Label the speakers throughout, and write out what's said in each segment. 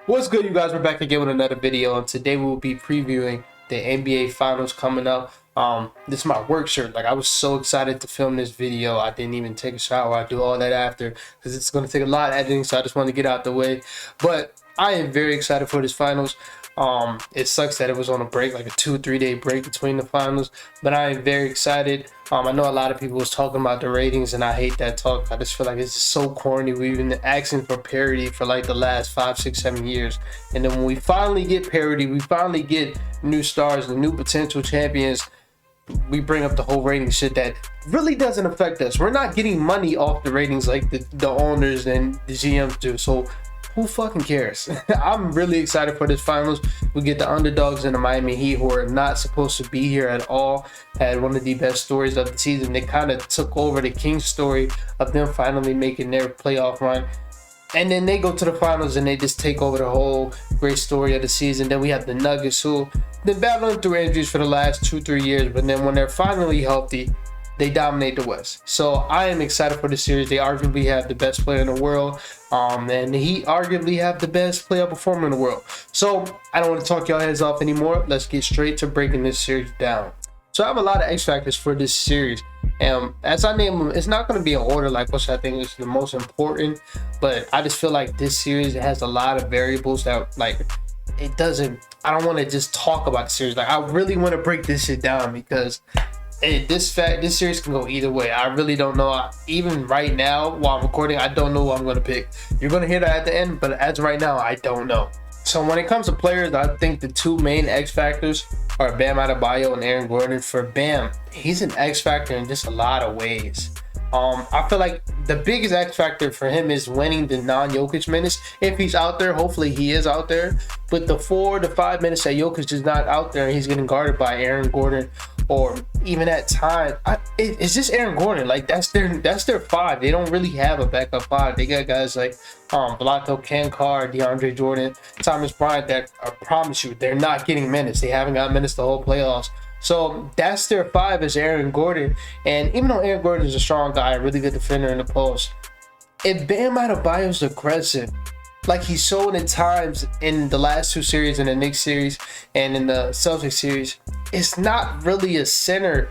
Speaker 1: What's good, you guys? We're back again with another video, and today we will be previewing the NBA Finals coming up. This is my work shirt. Like, I was so excited to film this video. I didn't even take a shower. I do all that after because it's going to take a lot of editing, so I just wanted to get out the way. But I am very excited for this finals. It sucks that it was on a break, like a 2-3 day break between the finals, but I am very excited. I know a lot of people was talking about the ratings, and I hate that talk. I just feel like it's just so corny. We've been asking for parity for like the last 5, 6, 7 years, and then when we finally get parity, we finally get new stars and new potential champions, we bring up the whole rating shit that really doesn't affect us. We're not getting money off the ratings like the owners and the GMs do, so who fucking cares? I'm really excited for this finals. We get the underdogs in the Miami Heat, who are not supposed to be here at all. Had one of the best stories of the season. They kind of took over the Kings story of them finally making their playoff run. And then they go to the finals and they just take over the whole great story of the season. Then we have the Nuggets, who been battling through injuries for the last 2-3 years, but then when they're finally healthy, they dominate the West. So I am excited for the series. They arguably have the best player in the world, and he arguably have the best player performer in the world. So I don't want to talk y'all heads off anymore. Let's get straight to breaking this series down. So I have a lot of X factors for this series, and as I name them, it's not going to be in order like which I think is the most important, but I just feel like this series has a lot of variables that, like, it doesn't. I don't want to just talk about the series. Like, I really want to break this shit down because this series can go either way. I really don't know. Even right now, while I'm recording, I don't know who I'm going to pick. You're going to hear that at the end, but as of right now, I don't know. So when it comes to players, I think the two main X factors are Bam Adebayo and Aaron Gordon. For Bam, he's an X factor in just a lot of ways. I feel like the biggest X factor for him is winning the non-Jokic minutes. If he's out there, hopefully he is out there. But the 4 to 5 minutes that Jokic is not out there, and he's getting guarded by Aaron Gordon, or even at time, it's just Aaron Gordon. Like, that's their five. They don't really have a backup five. They got guys like Blato, Kankar, DeAndre Jordan, Thomas Bryant that, I promise you, they're not getting minutes. They haven't got minutes the whole playoffs. So that's their five, is Aaron Gordon. And even though Aaron Gordon is a strong guy, a really good defender in the post, if Bam Adebayo's aggressive, like he showed at times in the last two series, in the Knicks series and in the Celtics series, it's not really a center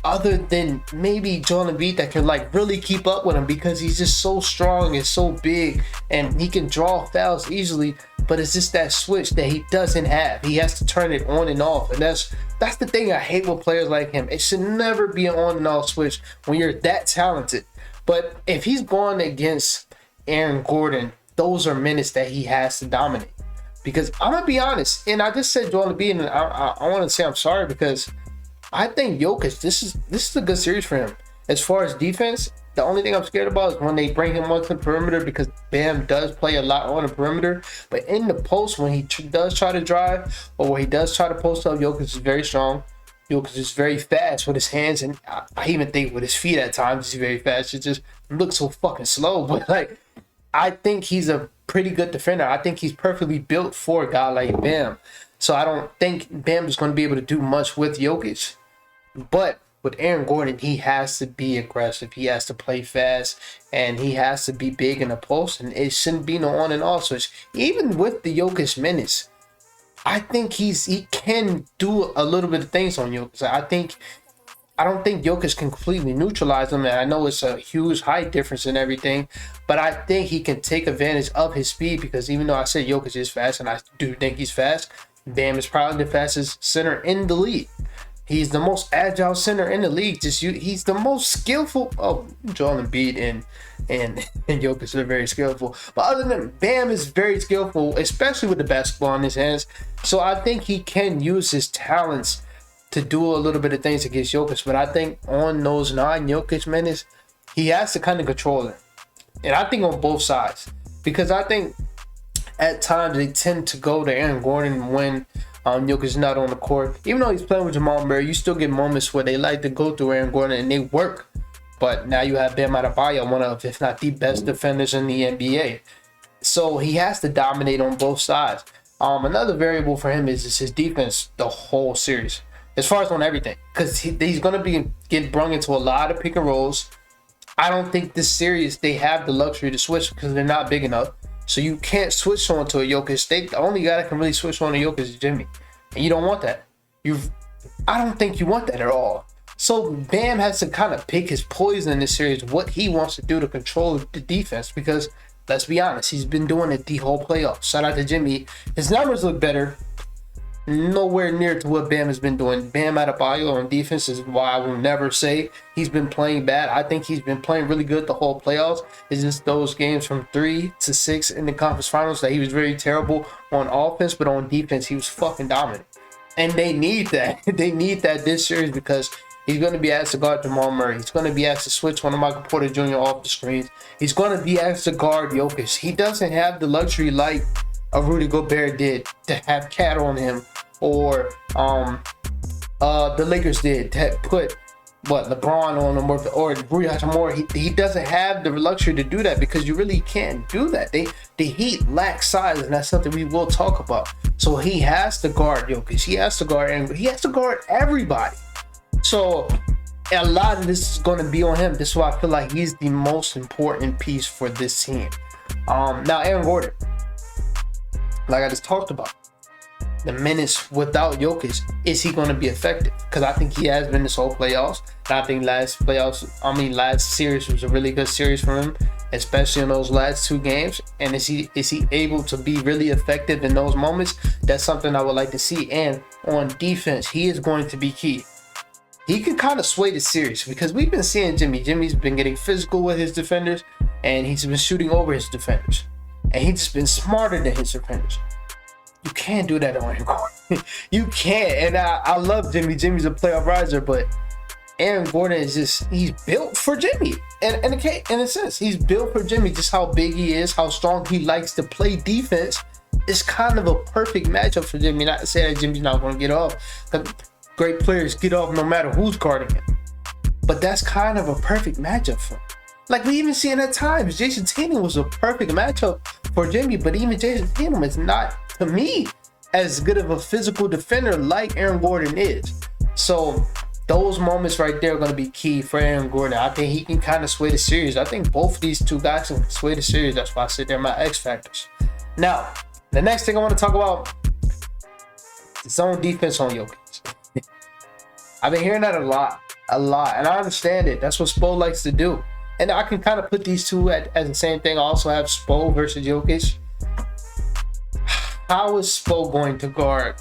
Speaker 1: other than maybe Joel Embiid that can like really keep up with him, because he's just so strong and so big and he can draw fouls easily. But it's just that switch that he doesn't have. He has to turn it on and off, and that's the thing I hate with players like him. It should never be an on and off switch when you're that talented. But if he's going against Aaron Gordon, those are minutes that he has to dominate. Because I'm gonna be honest, and I just said Joel Embiid, and I want to say I'm sorry, because I think Jokic, this is a good series for him. As far as defense, the only thing I'm scared about is when they bring him onto the perimeter, because Bam does play a lot on the perimeter. But in the post, when he does try to drive, or when he does try to post up, Jokic is very strong. Jokic is very fast with his hands, and I even think with his feet at times he's very fast. It just looks so fucking slow. But like, I think he's a pretty good defender. I think he's perfectly built for a guy like Bam. So I don't think Bam is going to be able to do much with Jokic. But with Aaron Gordon, he has to be aggressive. He has to play fast, and he has to be big in the post. And it shouldn't be no on and off switch. Even with the Jokic minutes, I think he can do a little bit of things on Jokic. I don't think Jokic can completely neutralize him, and I know it's a huge height difference and everything, but I think he can take advantage of his speed, because even though I said Jokic is fast, and I do think he's fast, Bam is probably the fastest center in the league. He's the most agile center in the league. He's the most skillful. Oh, Joel Embiid and Jokic are very skillful. But other than Bam is very skillful, especially with the basketball in his hands. So I think he can use his talents to do a little bit of things against Jokic. But I think on those non-Jokic minutes, he has to kind of control them. And I think on both sides. Because I think at times they tend to go to Aaron Gordon when Jokic is not on the court. Even though he's playing with Jamal Murray, you still get moments where they like to go through Aaron Gordon and they work. But now you have Bam Adebayo, one of, if not the best defenders in the NBA. So he has to dominate on both sides. Another variable for him is his defense the whole series, as far as on everything. Because he's going to be getting brung into a lot of pick and rolls. I don't think this series they have the luxury to switch because they're not big enough. So you can't switch on to a Jokic. The only guy that can really switch on to Jokic is Jimmy. And you don't want that. I don't think you want that at all. So Bam has to kind of pick his poison in this series, what he wants to do to control the defense, because let's be honest, he's been doing it the whole playoffs. Shout out to Jimmy. His numbers look better. Nowhere near to what Bam has been doing. Bam Adebayo on defense is why I will never say he's been playing bad. I think he's been playing really good the whole playoffs. It's just those games from 3 to 6 in the conference finals that he was very terrible on offense, but on defense he was fucking dominant. And they need that. They need that this series, because he's going to be asked to guard Jamal Murray. He's going to be asked to switch one of Michael Porter Jr. off the screens. He's going to be asked to guard Jokic. He doesn't have the luxury like a Rudy Gobert did to have Cat on him, or the Lakers did to put LeBron on him, or Rudy Hachimura. He doesn't have the luxury to do that, because you really can't do that. The Heat lack size, and that's something we will talk about. So he has to guard Jokic. He has to guard, and he has to guard everybody. So a lot of this is going to be on him. This is why I feel like he's the most important piece for this team. Now Aaron Gordon, like I just talked about, the minutes without Jokic, is he going to be effective? Because I think he has been this whole playoffs. And I think last series was a really good series for him, especially in those last 2 games. And is he able to be really effective in those moments? That's something I would like to see. And on defense, he is going to be key. He can kind of sway the series, because we've been seeing Jimmy. Jimmy's been getting physical with his defenders, and he's been shooting over his defenders. And he's just been smarter than his defenders. You can't do that on Aaron Gordon. You can't. And I love Jimmy. Jimmy's a playoff riser, but Aaron Gordon is he's built for Jimmy. And in a sense, he's built for Jimmy. Just how big he is, how strong he likes to play defense. It's kind of a perfect matchup for Jimmy. Not to say that Jimmy's not going to get off. Great players get off no matter who's guarding him. But that's kind of a perfect matchup for him. Like we even see it at times. Jason Tatum was a perfect matchup for Jimmy, but even Jason Tatum is not, to me, as good of a physical defender like Aaron Gordon is. So those moments right there are going to be key for Aaron Gordon. I think he can kind of sway the series. I think both of these 2 guys can sway the series. That's why I said they're my X factors. Now, the next thing I want to talk about is zone defense on Jokic. I've been hearing that a lot, and I understand it. That's what Spo likes to do. And I can kind of put these 2 as the same thing. I also have Spo versus Jokic. How is Spo going to guard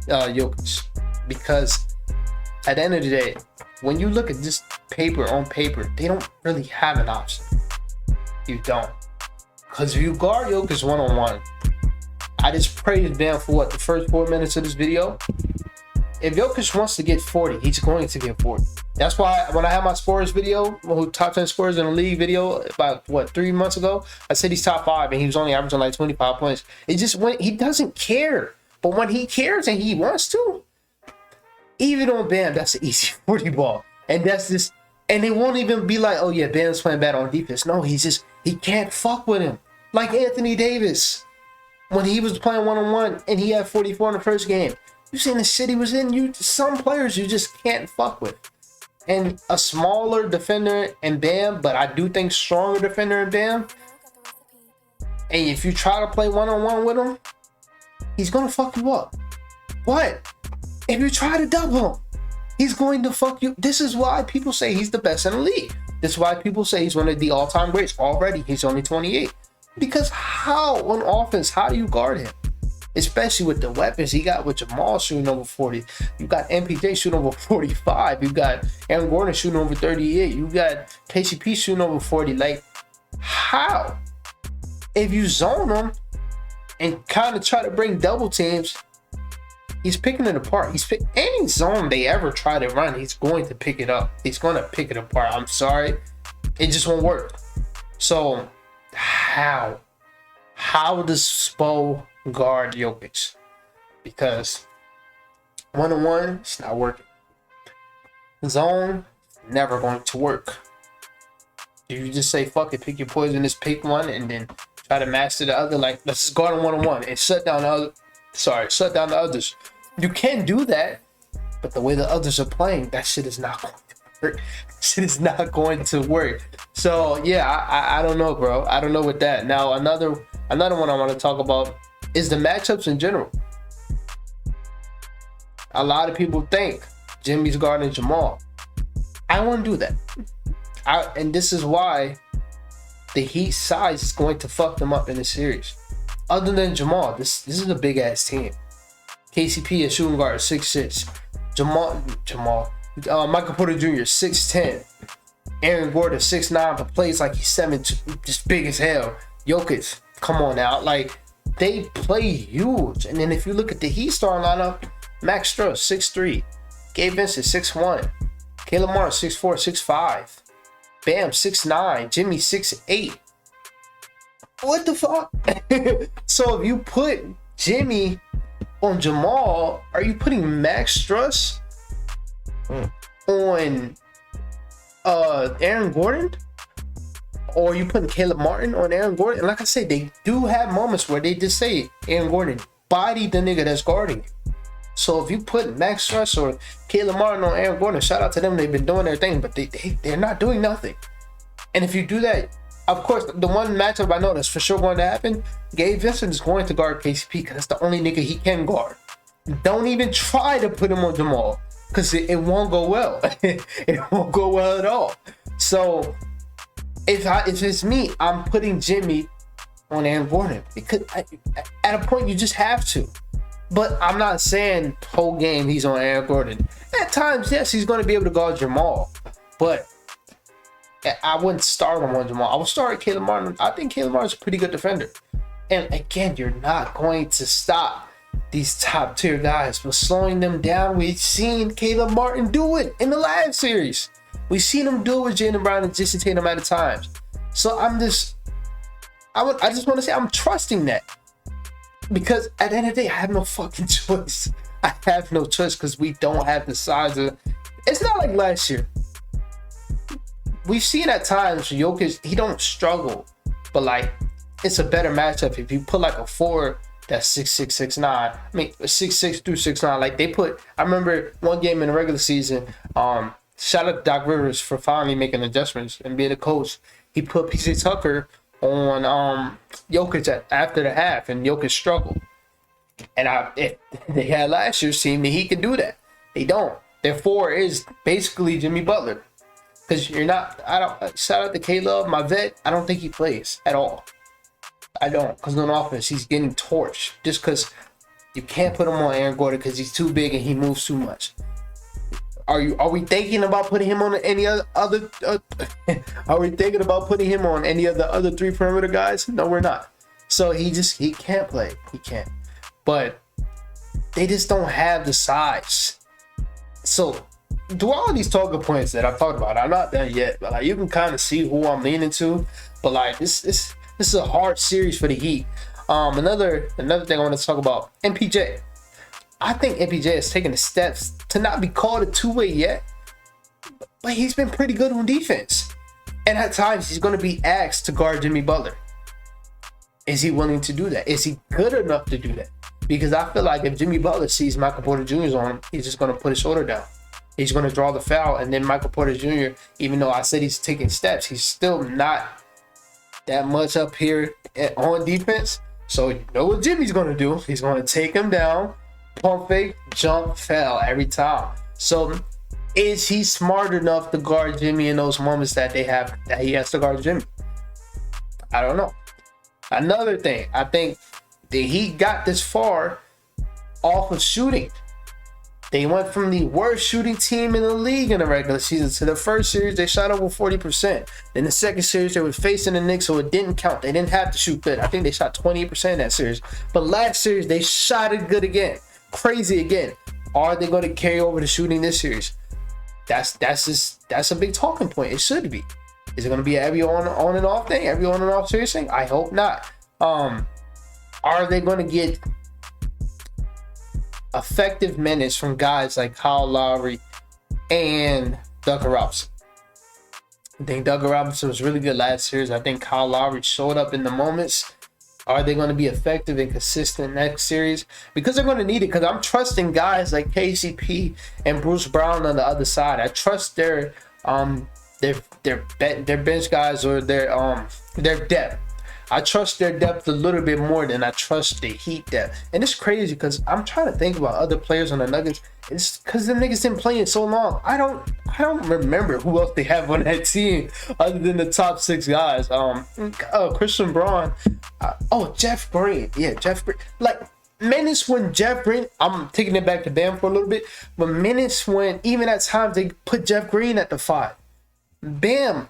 Speaker 1: Jokic? Because at the end of the day, when you look at just on paper, they don't really have an option. You don't. Because if you guard Jokic one-on-one, I just praised Bam for the first 4 minutes of this video. If Jokic wants to get 40, he's going to get 40. That's why when I had my scores video, top 10 scorers in the league video about 3 months ago, I said he's top 5 and he was only averaging like 25 points. It just when he doesn't care. But when he cares and he wants to, even on Bam, that's an easy 40 ball. And that's just, and it won't even be like, oh yeah, Bam's playing bad on defense. No, he can't fuck with him. Like Anthony Davis, when he was playing one-on-one and he had 44 in the first game. You seen the shit he was in. Some players you just can't fuck with. And a smaller defender in Bam, but I do think stronger defender in Bam. And if you try to play one-on-one with him, he's going to fuck you up. What? If you try to double him, he's going to fuck you. This is why people say he's the best in the league. This is why people say he's one of the all-time greats. Already, he's only 28. Because how on offense, how do you guard him? Especially with the weapons he got with Jamal shooting over 40. You got MPJ shooting over 45. You got Aaron Gordon shooting over 38. You got KCP shooting over 40. Like, how? If you zone him and kind of try to bring double teams, he's picking it apart. Any zone they ever try to run, he's going to pick it up. He's going to pick it apart. I'm sorry. It just won't work. So, how? How does Spo guard Jokic? Because one-on-one, it's not working. Zone, never going to work. You just say, fuck it, pick your poison, just pick one, and then try to master the other. Like, let's just guard him one-on-one and shut down the others. You can do that, but the way the others are playing, that shit is not going to work. Shit is not going to work. So yeah, I don't know, bro. I don't know with that. Now another one I want to talk about is the matchups in general. A lot of people think Jimmy's guarding Jamal. I won't do that. And this is why the Heat size is going to fuck them up in the series. Other than Jamal, this is a big ass team. KCP is shooting guard 6'6". Michael Porter Jr. 6'10". Aaron Gordon 6'9", but plays like he's 7'2", just big as hell. Jokic, come on now, like they play huge. And then if you look at the Heat starting lineup, Max Strus 6'3", Gabe Vincent 6'1", Caleb Martin 6'4", 6'5", Bam 6'9", Jimmy 6'8". What the fuck? So if you put Jimmy on Jamal, are you putting Max Strus on Aaron Gordon? Or are you putting Caleb Martin on Aaron Gordon? And like I said, they do have moments where they just say Aaron Gordon body the nigga that's guarding you. So if you put Max Strus or Caleb Martin on Aaron Gordon, shout out to them, they've been doing their thing, but they're not doing nothing. And if you do that, of course, the one matchup I know that's for sure going to happen, Gabe Vincent is going to guard KCP because that's the only nigga he can guard. Don't even try to put him on Jamal because it won't go well. It won't go well at all. So if it's me, I'm putting Jimmy on Aaron Gordon because at a point you just have to. But I'm not saying whole game he's on Aaron Gordon. At times, yes, he's going to be able to guard Jamal. But I wouldn't start him on Jamal. I would start Caleb Martin. I think Caleb Martin's a pretty good defender. And again, you're not going to stop these top tier guys. But slowing them down, we've seen Caleb Martin do it in the last series. We've seen him do it with Jaylen Brown and Jason Tatum at times. So I just want to say I'm trusting that. Because at the end of the day, I have no fucking choice. I have no choice because we don't have the size of... It's not like last year. We've seen at times Jokic, he don't struggle. But like, it's a better matchup if you put like a 4 that's 6'6", 6'9". I mean, 6'6" through 6'9". Like they put... I remember one game in the regular season, shout out to Doc Rivers for finally making adjustments and being a coach. He put PJ Tucker on Jokic after the half, and Jokic struggled. And if they had last year's team, then he could do that. They don't. Their 4 is basically Jimmy Butler. Because shout out to K-Love, my vet, I don't think he plays at all. I don't. Because on offense, he's getting torched. Just because you can't put him on Aaron Gordon because he's too big and he moves too much. Are we thinking about putting him on any other are we thinking about putting him on any of the other 3 perimeter guys? No, we're not. So he can't play. He can't. But they just don't have the size. So do all of these talking points that I've talked about, I'm not done yet, but like you can kind of see who I'm leaning to. But like this is a hard series for the Heat. Another thing I want to talk about, MPJ. I think MPJ is taking the steps to not be called a two-way yet, but he's been pretty good on defense. And at times, he's going to be asked to guard Jimmy Butler. Is he willing to do that? Is he good enough to do that? Because I feel like if Jimmy Butler sees Michael Porter Jr. on him, he's just going to put his shoulder down. He's going to draw the foul, and then Michael Porter Jr., even though I said he's taking steps, he's still not that much up here on defense. So you know what Jimmy's going to do? He's going to take him down, pump fake, jump, foul every time. So is he smart enough to guard Jimmy in those moments that he has to guard Jimmy? I don't know. Another thing, I think that he got this far off of shooting. They went from the worst shooting team in the league in the regular season to the first series, they shot over 40%. Then the second series, they were facing the Knicks, so it didn't count. They didn't have to shoot good. I think they shot 28% in that series. But last series, they shot it good again. Crazy again. Are they going to carry over the shooting this series? That's a big talking point. It should be. Is it going to be every on and off thing? Every on and off series thing? I hope not. Are they going to get effective minutes from guys like Kyle Lowry and Duncan Robinson? I think Duncan Robinson was really good last series. I think Kyle Lowry showed up in the moments. Are they going to be effective and consistent next series? Because they're going to need it. Because I'm trusting guys like KCP and Bruce Brown on the other side. I trust their their bench guys or their depth. I trust their depth a little bit more than I trust the Heat depth. And it's crazy because I'm trying to think about other players on the Nuggets. It's because the niggas didn't play it so long. I don't remember who else they have on that team other than the top 6 guys. Christian Braun. Jeff Green. Yeah, Jeff Green. Like, minutes when Jeff Green, I'm taking it back to Bam for a little bit, but minutes when even at times they put Jeff Green at the 5. Bam,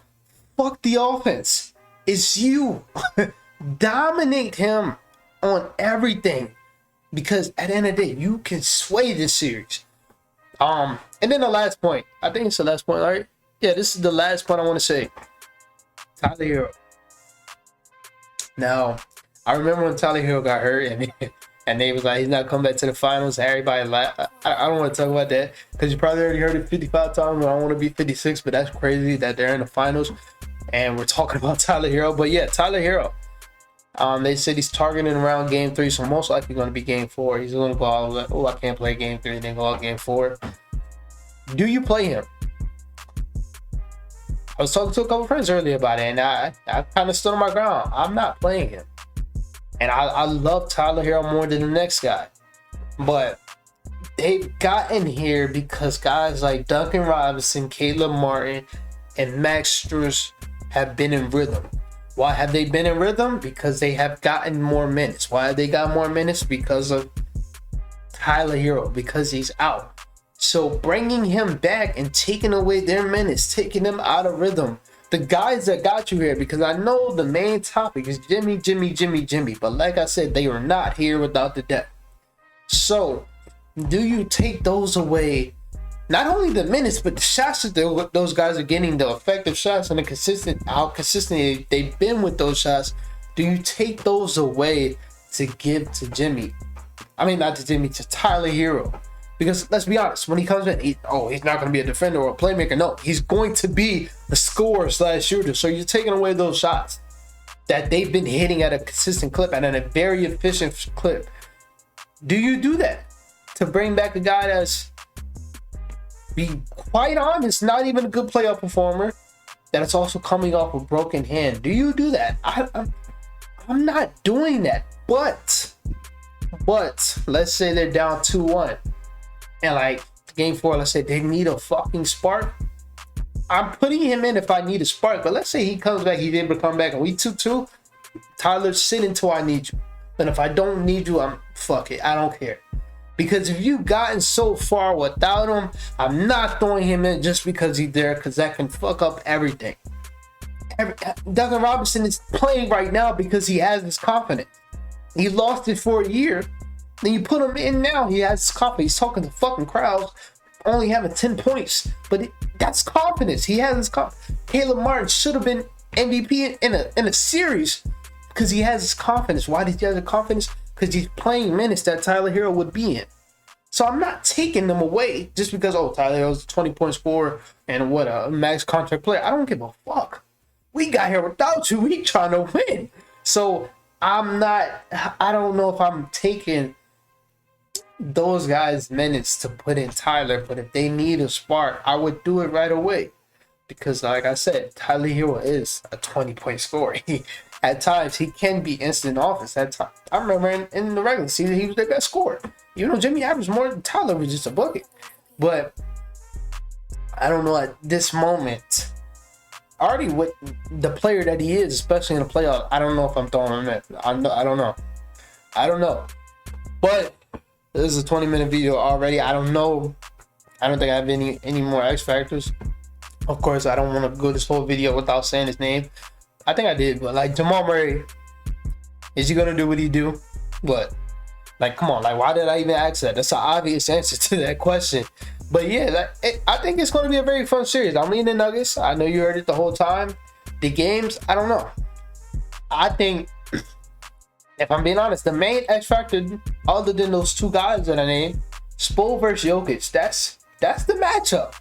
Speaker 1: fuck the offense. It's you. Dominate him on everything, because at the end of the day, you can sway this series. And then the last point. I think it's the last point, right? Yeah, this is the last point I want to say. Tyler Herro. Now, I remember when Tyler Herro got hurt and they was like, he's not coming back to the finals. Everybody laughed. I don't want to talk about that because you probably already heard it 55 times. I don't want to be 56, but that's crazy that they're in the finals. And we're talking about Tyler Herro. But yeah, Tyler Herro. They said he's targeting around game 3, so most likely going to be game 4. He's going to go out like, I can't play game 3, and then go out game 4. Do you play him? I was talking to a couple friends earlier about it, and I kind of stood on my ground. I'm not playing him. And I love Tyler Herro more than the next guy. But they've gotten here because guys like Duncan Robinson, Caleb Martin, and Max Strus have been in rhythm. Why have they been in rhythm? Because they have gotten more minutes. Why have they got more minutes? Because of Tyler Herro, because he's out. So bringing him back and taking away their minutes, taking them out of rhythm. The guys that got you here, because I know the main topic is Jimmy. But like I said, they are not here without the depth. So do you take those away? Not only the minutes, but the shots that those guys are getting, the effective shots and how consistent they've been with those shots. Do you take those away to give to Jimmy? I mean, not to Jimmy, to Tyler Herro. Because let's be honest, when he comes in, he's not going to be a defender or a playmaker. No, he's going to be a scorer/shooter. So you're taking away those shots that they've been hitting at a consistent clip and at a very efficient clip. Do you do that to bring back a guy that's, be quite honest, not even a good playoff performer, that is also coming off a broken hand? Do you do that? I'm not doing that. But let's say they're down 2-1 and like game 4, let's say they need a fucking spark. I'm putting him in if I need a spark. But let's say he comes back, he's able to come back and we 2-2. Tyler, sit until I need you. And if I don't need you, fuck it. I don't care. Because if you've gotten so far without him, I'm not throwing him in just because he's there, because that can fuck up everything. Duncan Robinson is playing right now because he has his confidence. He lost it for a year. Then you put him in now, he has his confidence. He's talking to fucking crowds, only having 10 points. But that's confidence. He has his confidence. Caleb Martin should have been MVP in a series because he has his confidence. Why did he have the confidence? Because he's playing minutes that Tyler Herro would be in. So I'm not taking them away just because, Tyler Herro's a 20-point scorer and what a max contract player. I don't give a fuck. We got here without you. We trying to win. So I don't know if I'm taking those guys' minutes to put in Tyler, but if they need a spark, I would do it right away. Because like I said, Tyler Herro is a 20-point scorer. At times, he can be instant offense. At times, I remember in the regular season, he was their best scorer. Even though Jimmy averaged more than Tyler, was just a bucket. But I don't know at this moment, already with the player that he is, especially in the playoffs, I don't know if I'm throwing him in. I don't know. But this is a 20-minute video already. I don't know. I don't think I have any more X factors. Of course, I don't want to go this whole video without saying his name. I think I did, but like Jamal Murray, is he gonna do what he do? But like, come on, like, why did I even ask that? That's an obvious answer to that question. But yeah, I think it's gonna be a very fun series. I'm leaning Nuggets. I know you heard it the whole time. The games, I don't know. I think, if I'm being honest, the main X factor, other than those two guys that I named, Spo versus Jokic, that's the matchup.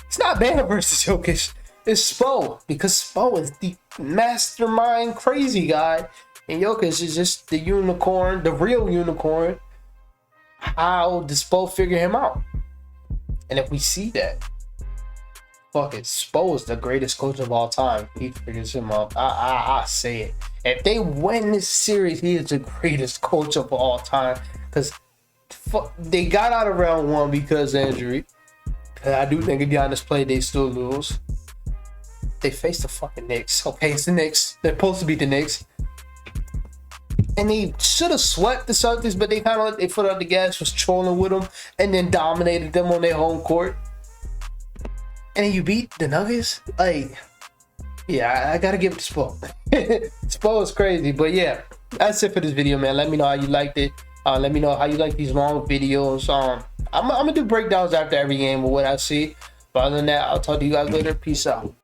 Speaker 1: It's not Bam versus Jokic. It's Spo, because Spo is the mastermind crazy guy, and Jokic is just the unicorn, the real unicorn. How does Spo figure him out? And if we see that, fucking Spo is the greatest coach of all time. He figures him up. I say it. If they win this series, he is the greatest coach of all time. Because they got out of round one because of injury. And I do think if Giannis played, they still lose. They faced the fucking Knicks. Okay, it's the Knicks. They're supposed to beat the Knicks. And they should have swept the Celtics, but they kind of let their foot on the gas, was trolling with them, and then dominated them on their home court. And then you beat the Nuggets? Like, yeah, I gotta give it to Spo. Spo is crazy, but yeah, that's it for this video, man. Let me know how you liked it. Let me know how you like these long videos. I'm gonna do breakdowns after every game of what I see. But other than that, I'll talk to you guys later. Peace out.